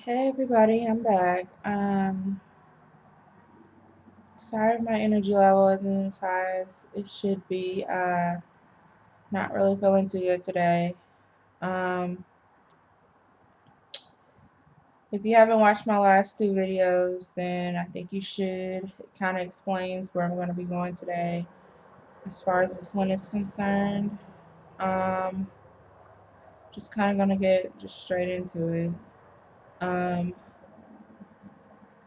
Hey everybody, I'm back. Sorry my energy level isn't as high as it should be. Not really feeling too good today. Um, if you haven't watched my last two videos, then I think you should. It kind of explains where I'm going to be going today as far as this one is concerned. Um, just kind of going to get just straight into it. Um,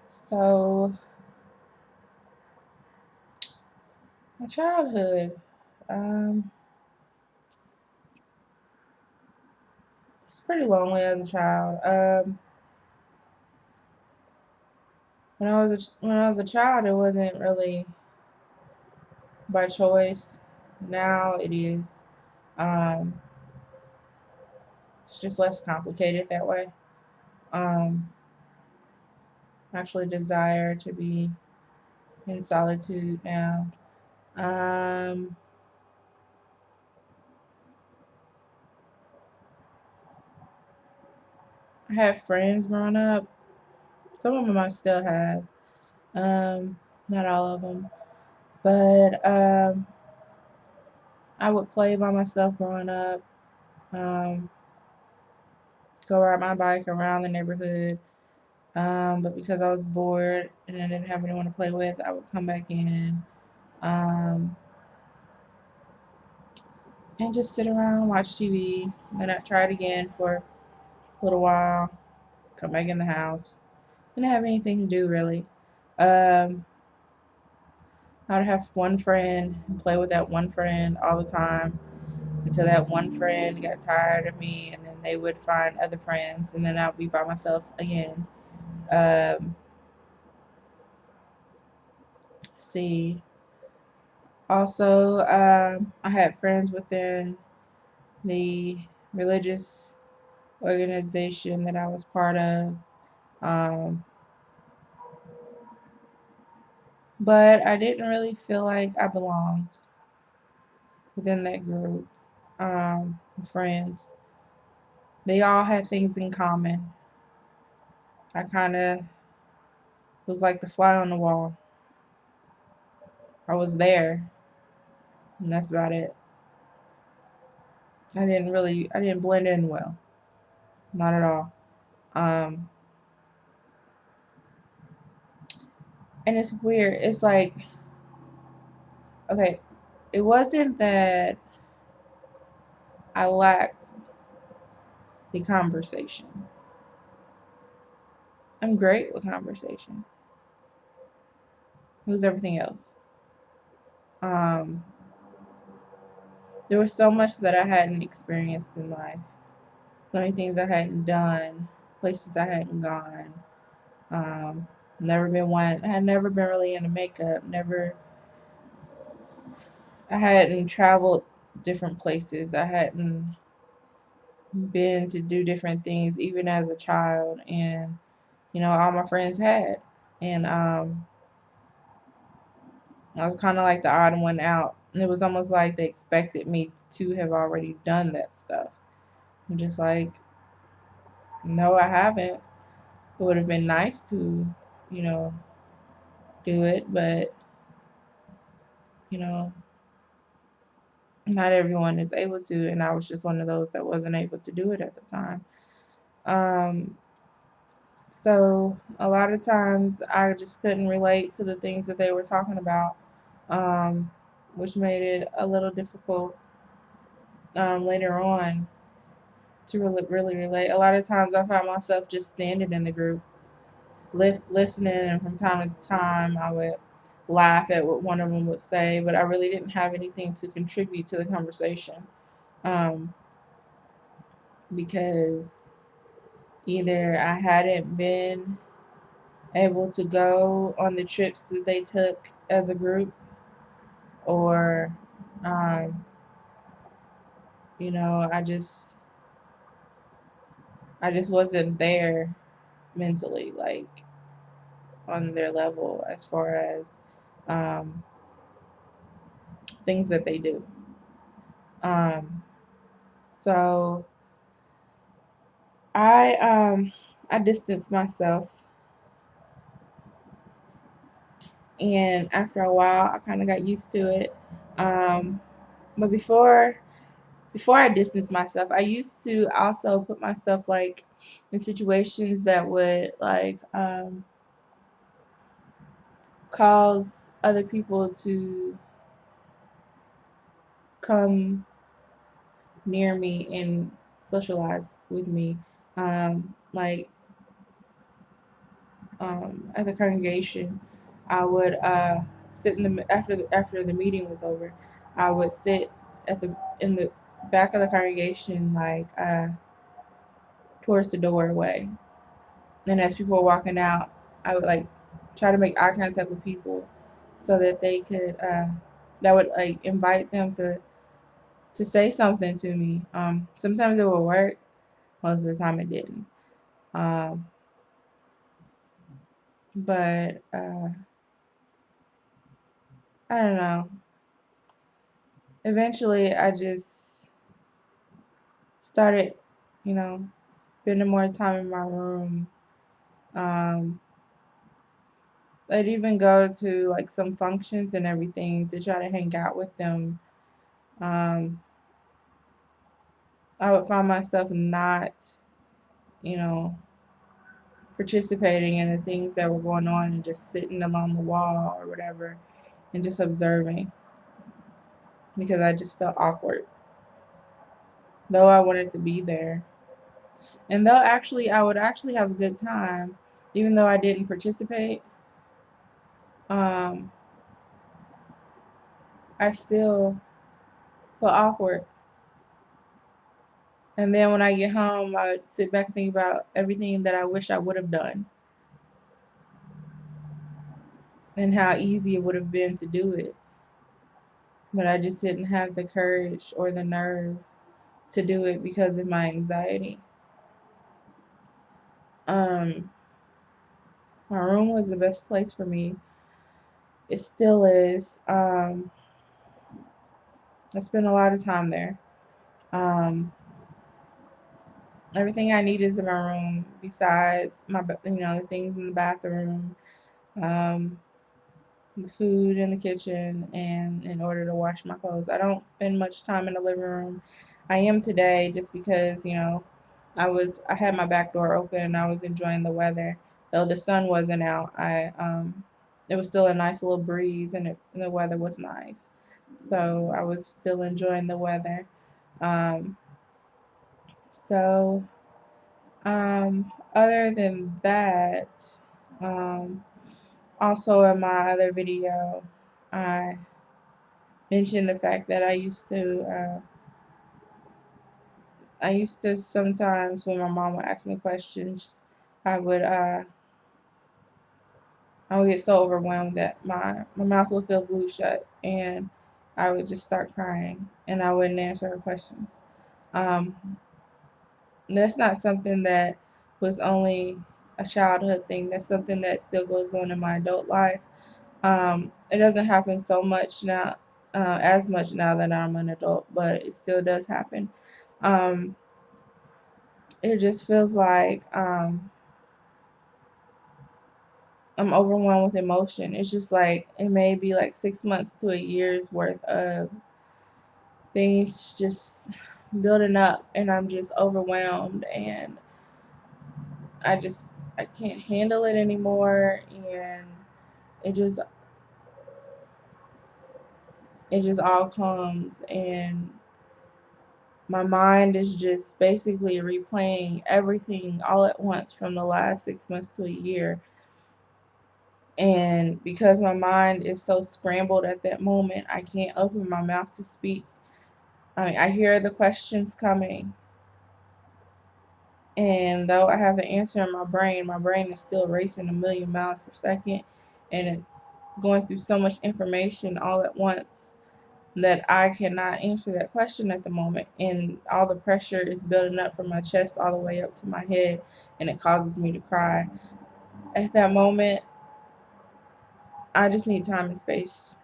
so my childhood. Um, it's pretty lonely as a child. When I was a child, it wasn't really by choice. Now it is. Um, it's just less complicated that way. Um, I actually desire to be in solitude now. Um, I had friends growing up. Some of them I still have. Not all of them, but I would play by myself growing up. Um, go ride my bike around the neighborhood. But because I was bored and I didn't have anyone to play with, I would come back in um, and just sit around, watch TV. Then I'd try it again for a little while, come back in the house. Didn't have anything to do really. Um, I'd have one friend and play with that one friend all the time until that one friend got tired of me, and then they would find other friends, and then I'd be by myself again. Um, see, also, I had friends within the religious organization that I was part of. Um, but I didn't really feel like I belonged within that group of friends. They all had things in common. I kind of was like the fly on the wall. I was there, and that's about it. I didn't blend in well. Not at all. Um, and it's weird. It's like, okay, it wasn't that I lacked the conversation. I'm great with conversation. It was everything else. Um, there was so much that I hadn't experienced in life, so many things I hadn't done, places I hadn't gone. Never been one. I had never been really into makeup. Never. I hadn't traveled different places. I hadn't been to do different things, even as a child, and all my friends had, and I was kind of like the odd one out. And it was almost like they expected me to have already done that stuff. I'm just like, no, I haven't. It would have been nice to, you know, do it, but, you know, not everyone is able to. And I was just one of those that wasn't able to do it at the time. Um, so a lot of times I just couldn't relate to the things that they were talking about, um, which made it a little difficult later on to really relate. A lot of times I found myself just standing in the group, listening, and from time to time I would laugh at what one of them would say, but I really didn't have anything to contribute to the conversation um, because either I hadn't been able to go on the trips that they took as a group, or um, I just wasn't there mentally, like on their level as far as um, things that they do. Um, so I I distanced myself. And after a while, I kind of got used to it. But before I distanced myself, I used to also put myself like in situations that would like cause other people to come near me and socialize with me. Like at the congregation, I would sit in the after the meeting was over. I would sit at the in the back of the congregation, like towards the doorway. And as people were walking out, I would like try to make eye contact with people, so that they could that would like invite them to say something to me. Sometimes it would work. Most of the time, it didn't. Um, but I don't know. Eventually, I just started, spending more time in my room. Um, I'd even go to like some functions and everything to try to hang out with them. Um, I would find myself not, you know, participating in the things that were going on and just sitting along the wall or whatever and just observing because I just felt awkward, though I wanted to be there. And though actually I would actually have a good time, even though I didn't participate, um, I still feel awkward. And then when I get home, I would sit back and think about everything that I wish I would have done and how easy it would have been to do it. But I just didn't have the courage or the nerve to do it because of my anxiety. Um, my room was the best place for me. It still is. I spend a lot of time there. Um, Everything I need is in my room besides the things in the bathroom, um, the food in the kitchen, and in order to wash my clothes. I don't spend much time in the living room. I am today just because, I had my back door open and I was enjoying the weather. Though the sun wasn't out, it was still a nice little breeze and the weather was nice. So I was still enjoying the weather. Um, so Other than that, um, also in my other video, I mentioned the fact that I used to sometimes when my mom would ask me questions, I would uh, I would get so overwhelmed that my mouth would feel glued shut, and I would just start crying, and I wouldn't answer her questions. Um, that's not something that was only a childhood thing. That's something that still goes on in my adult life. It doesn't happen so much now, as much now that I'm an adult, but it still does happen. Um, it just feels like I'm overwhelmed with emotion. It's just like it may be like 6 months to a year's worth of things just building up, and I'm just overwhelmed, and I can't handle it anymore, and it just it just all comes, and my mind is just basically replaying everything all at once from the last 6 months to a year. And because my mind is so scrambled at that moment, I can't open my mouth to speak. I mean, I hear the questions coming, and though I have the answer in my brain is still racing a million miles per second, and it's going through so much information all at once that I cannot answer that question at the moment. And all the pressure is building up from my chest all the way up to my head, and it causes me to cry. At that moment, I just need time and space.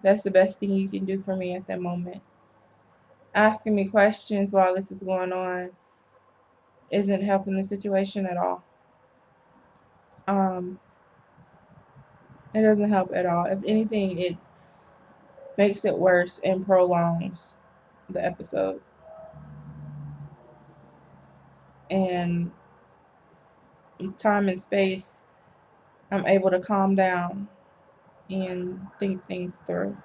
That's the best thing you can do for me at that moment. Asking me questions while this is going on isn't helping the situation at all. It doesn't help at all. If anything, it makes it worse and prolongs the episode. And time and space, I'm able to calm down and think things through.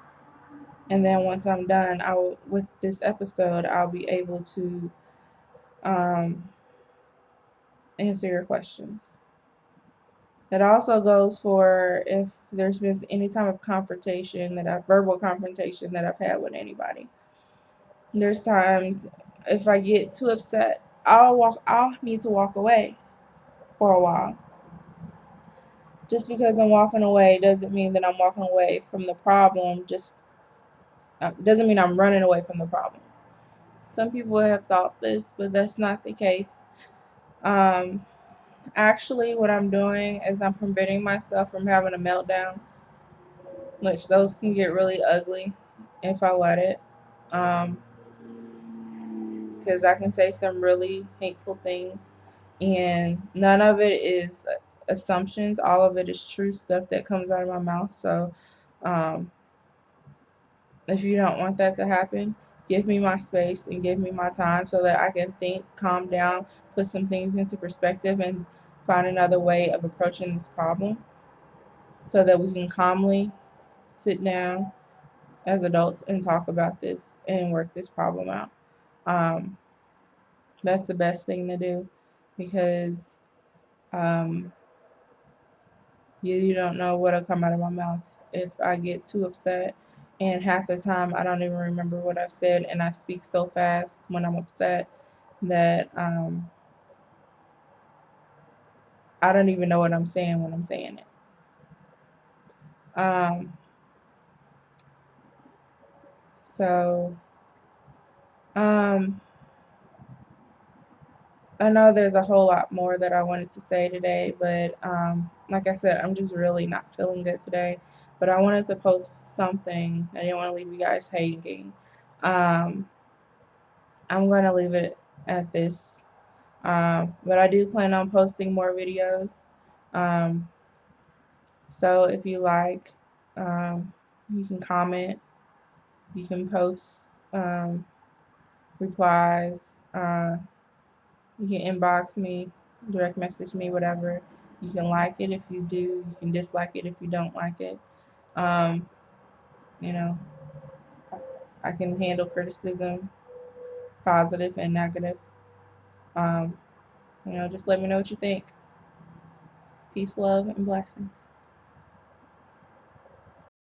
And then once I'm done, with this episode, I'll be able to um, answer your questions. That also goes for if there's been any type of verbal confrontation that I've had with anybody. There's times if I get too upset, I'll need to walk away for a while. Just because I'm walking away doesn't mean that I'm walking away from the problem. Just doesn't mean I'm running away from the problem. Some people have thought this, but that's not the case. Actually, what I'm doing is I'm preventing myself from having a meltdown, which those can get really ugly if I let it. Because I can say some really hateful things, and none of it is assumptions. All of it is true stuff that comes out of my mouth. So, um, if you don't want that to happen, give me my space and give me my time so that I can think, calm down, put some things into perspective, and find another way of approaching this problem so that we can calmly sit down as adults and talk about this and work this problem out. Um, that's the best thing to do because um, you don't know what'll come out of my mouth if I get too upset. And half the time, I don't even remember what I've said, and I speak so fast when I'm upset that I don't even know what I'm saying when I'm saying it. Um, so, um, I know there's a whole lot more that I wanted to say today, but like I said, I'm just really not feeling good today. But I wanted to post something. I didn't want to leave you guys hanging. Um, I'm going to leave it at this. But I do plan on posting more videos. Um, so if you like, you can comment, you can post replies, you can inbox me, direct message me, whatever. You can like it if you do, you can dislike it if you don't like it. Um, you know, I can handle criticism, positive and negative. Just let me know what you think. Peace, love, and blessings.